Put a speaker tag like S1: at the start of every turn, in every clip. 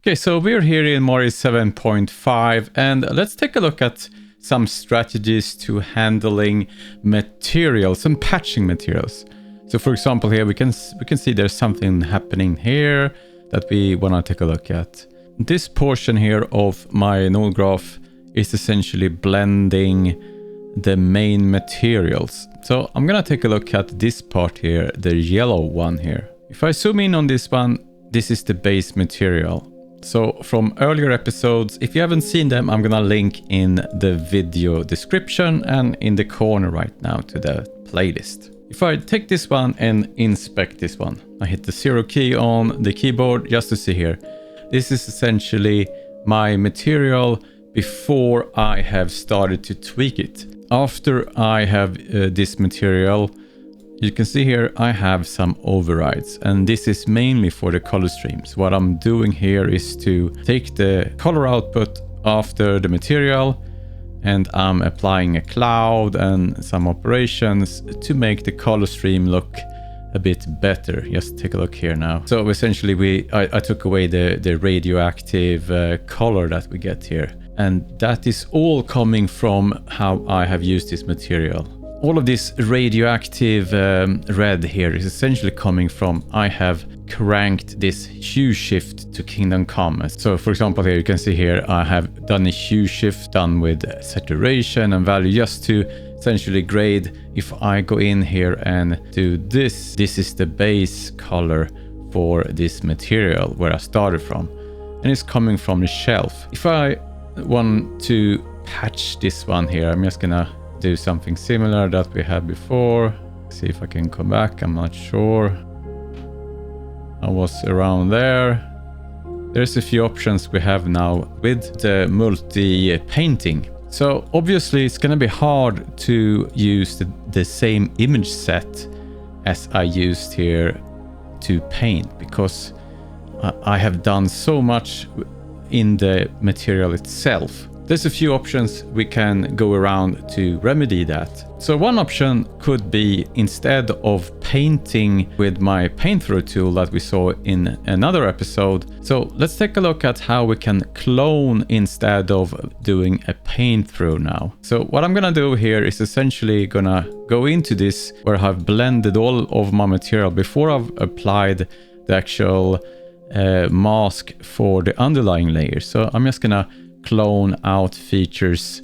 S1: Okay, so we're here in Morris 7.5 and let's take a look at some strategies to handling materials and patching materials. So for example, here we can see there's something happening here that we want to take a look at. This portion here of my node graph is essentially blending the main materials. So I'm gonna take a look at this part here, the yellow one here. If I zoom in on this one, this is the base material. So from earlier episodes, if you haven't seen them, I'm gonna link in the video description and in the corner right now to the playlist. If I take this one and inspect this one, I hit the 0 key on the keyboard just to see here. This is essentially my material before I have started to tweak it. After I have this material, you can see here I have some overrides, and this is mainly for the color streams. What I'm doing here is to take the color output after the material, and I'm applying a cloud and some operations to make the color stream look a bit better. Just take a look here now. So essentially I took away the radioactive color that we get here, and that is all coming from how I have used this material. All of this radioactive red here is essentially coming from I have cranked this hue shift to Kingdom Come. So for example, here you can see here I have done a hue shift done with saturation and value just to essentially grade. If I go in here and do this, this is the base color for this material where I started from, and it's coming from the shelf. If I want to patch this one here, I'm just gonna do something similar that we had before. See if I can come back. I'm not sure. I was around there. There's a few options we have now with the multi-painting. So obviously it's gonna be hard to use the same image set as I used here to paint, because I have done so much in the material itself. There's a few options we can go around to remedy that. So one option could be, instead of painting with my paint through tool that we saw in another episode, so let's take a look at how we can clone instead of doing a paint through now. So what I'm gonna do here is essentially gonna go into this where I've blended all of my material before I've applied the actual mask for the underlying layer. So I'm just gonna clone out features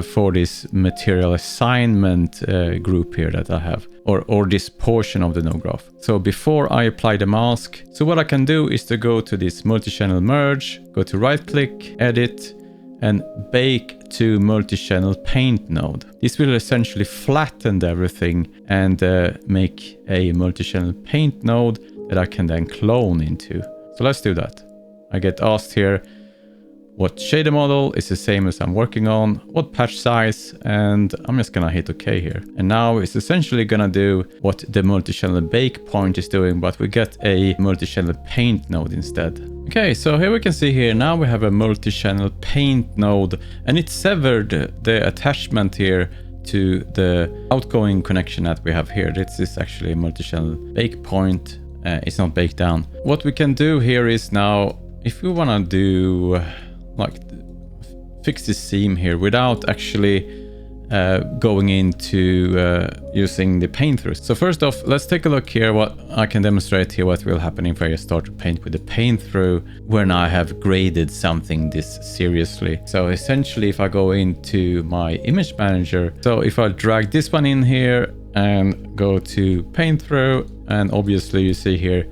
S1: for this material assignment group here that I have, or this portion of the node graph. So before I apply the mask, so what I can do is to go to this multi-channel merge, go to right click, edit, and bake to multi-channel paint node. This will essentially flatten everything and make a multi-channel paint node that I can then clone into. So let's do that. I get asked here what shader model is the same as I'm working on, what patch size, and I'm just gonna hit OK here. And now it's essentially gonna do what the multi-channel bake point is doing, but we get a multi-channel paint node instead. Okay, so here we can see here, now we have a multi-channel paint node, and it severed the attachment here to the outgoing connection that we have here. This is actually a multi-channel bake point. It's not baked down. What we can do here is now, if we wanna do like fix this seam here without actually going into using the paint through. So first off, let's take a look here what I can demonstrate here what will happen if I start to paint with the paint through when I have graded something this seriously. So essentially if I go into my image manager, so if I drag this one in here and go to paint through, and obviously you see here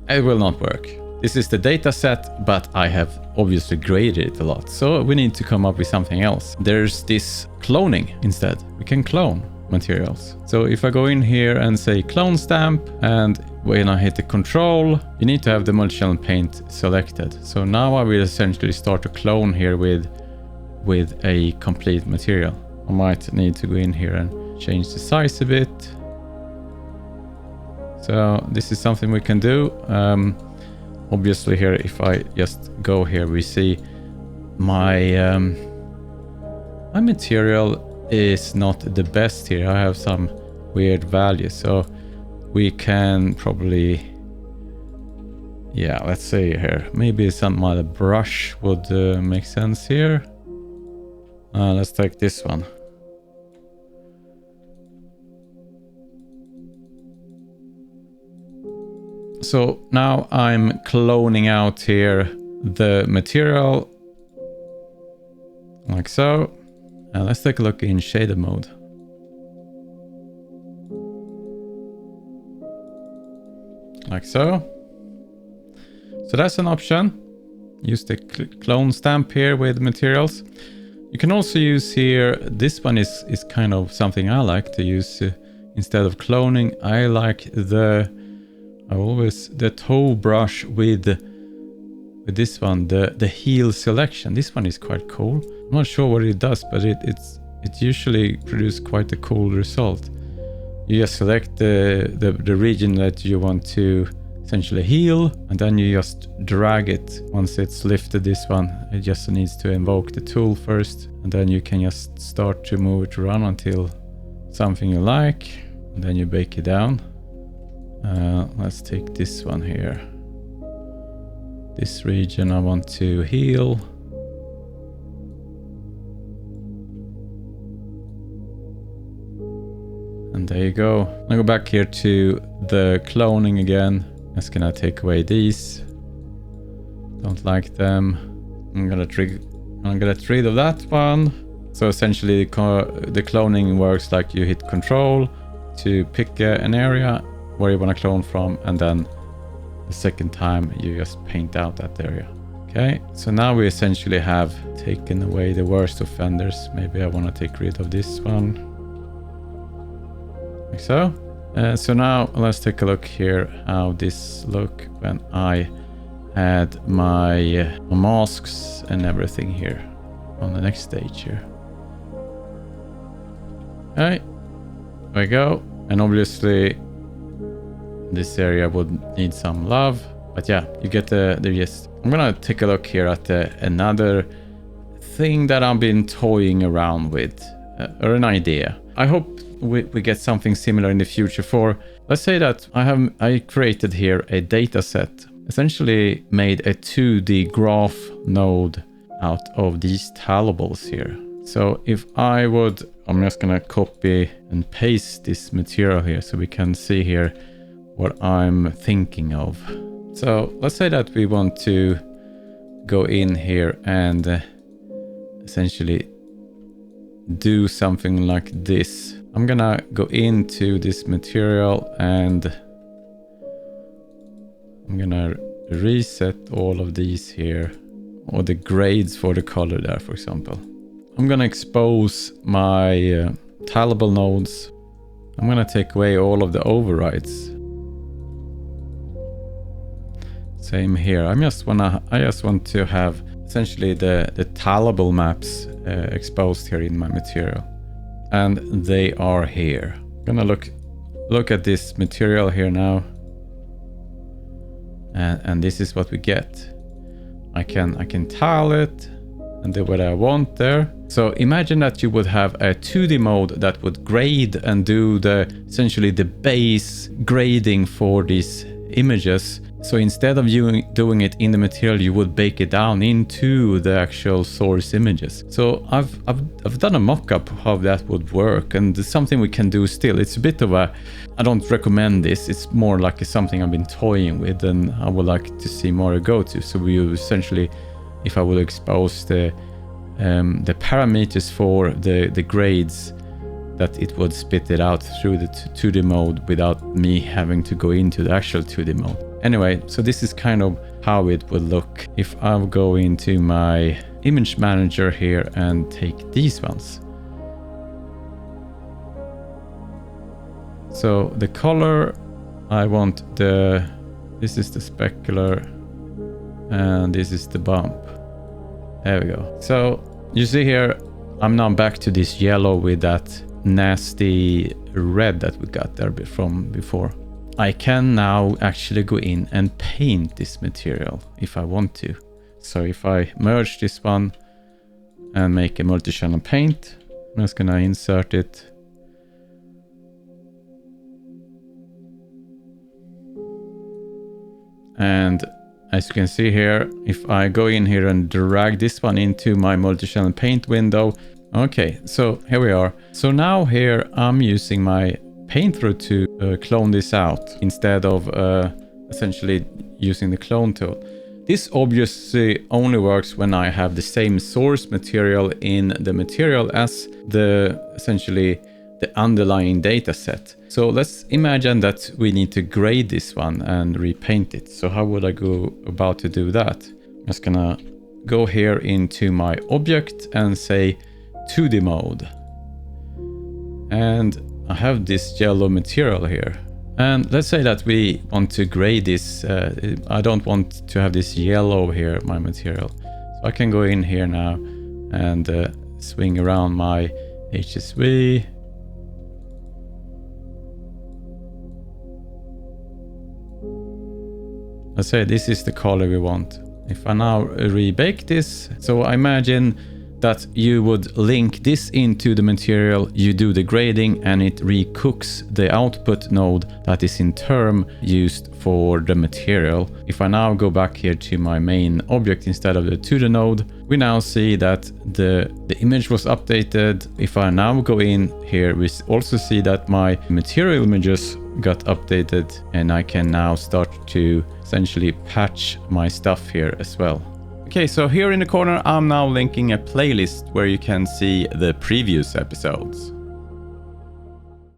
S1: it will not work. This is the data set, but I have obviously graded it a lot. So we need to come up with something else. There's this cloning instead. We can clone materials. So if I go in here and say clone stamp, and when I hit the control, you need to have the multi-channel paint selected. So now I will essentially start to clone here with a complete material. I might need to go in here and change the size a bit. So this is something we can do. Obviously here, if I just go here, we see my my material is not the best here. I have some weird values, so we can probably Yeah, let's see here. Maybe some other brush would make sense here. Let's take this one. So now I'm cloning out here the material like so. And let's take a look in shader mode. Like so. So that's an option. Use the clone stamp here with materials. You can also use here, this one is kind of something I like to use instead of cloning. I like the toe brush with this one, the heel selection. This one is quite cool. I'm not sure what it does, but it usually produces quite a cool result. You just select the region that you want to essentially heal, and then you just drag it. Once it's lifted, this one, it just needs to invoke the tool first, and then you can just start to move it around until something you like, and then you bake it down. Let's take this one here. This region I want to heal. And there you go. I go back here to the cloning again. Just gonna take away these. Don't like them. I'm gonna get rid of that one. So essentially the cloning works like you hit Control to pick an area where you want to clone from, and then the second time you just paint out that area. Okay, so now we essentially have taken away the worst offenders. Maybe I want to take rid of this one. Like so. So now let's take a look here how this look when I add my masks and everything here on the next stage here. Okay, there we go. And obviously this area would need some love, but yeah, you get the gist. I'm gonna take a look here at another thing that I've been toying around with, or an idea. I hope we get something similar in the future. For let's say that I created here a data set, essentially made a 2D graph node out of these tilables here. So if I'm just gonna copy and paste this material here so we can see here what I'm thinking of. So let's say that we want to go in here and essentially do something like this. I'm gonna go into this material and I'm gonna reset all of these here, or the grades for the color there, for example. I'm gonna expose my tilable nodes. I'm gonna take away all of the overrides. Same here. I just want to have essentially the tilable maps exposed here in my material, and they are here. I'm gonna look at this material here now, and this is what we get. I can tile it and do what I want there. So imagine that you would have a 2D mode that would grade and do essentially the base grading for these images. So instead of you doing it in the material, you would bake it down into the actual source images. So I've done a mock-up how that would work, and it's something we can do still. It's a bit of I don't recommend this. It's more like something I've been toying with, and I would like to see more go to. So we essentially, if I would expose the parameters for the grades, that it would spit it out through the 2D mode without me having to go into the actual 2D mode. Anyway, so this is kind of how it would look if I go into my image manager here and take these ones. So the color, I want this is the specular and this is the bump. There we go. So you see here, I'm now back to this yellow with that nasty red that we got there from before. I can now actually go in and paint this material if I want to. So if I merge this one and make a multi-channel paint, I'm just gonna insert it. And as you can see here, if I go in here and drag this one into my multi-channel paint window. Okay, so here we are. So now here I'm using my paint through to clone this out instead of essentially using the clone tool. This obviously only works when I have the same source material in the material as essentially the underlying data set. So let's imagine that we need to grade this one and repaint it. So how would I go about to do that? I'm just gonna go here into my object and say 2D mode. And I have this yellow material here. And let's say that we want to grade this. I don't want to have this yellow here, my material. So I can go in here now and swing around my HSV. Let's say this is the color we want. If I now rebake this, so I imagine that you would link this into the material, you do the grading, and it recooks the output node that is in turn used for the material. If I now go back here to my main object instead of the to-do node, we now see that the image was updated. If I now go in here, we also see that my material images got updated, and I can now start to essentially patch my stuff here as well. Okay, so here in the corner, I'm now linking a playlist where you can see the previous episodes.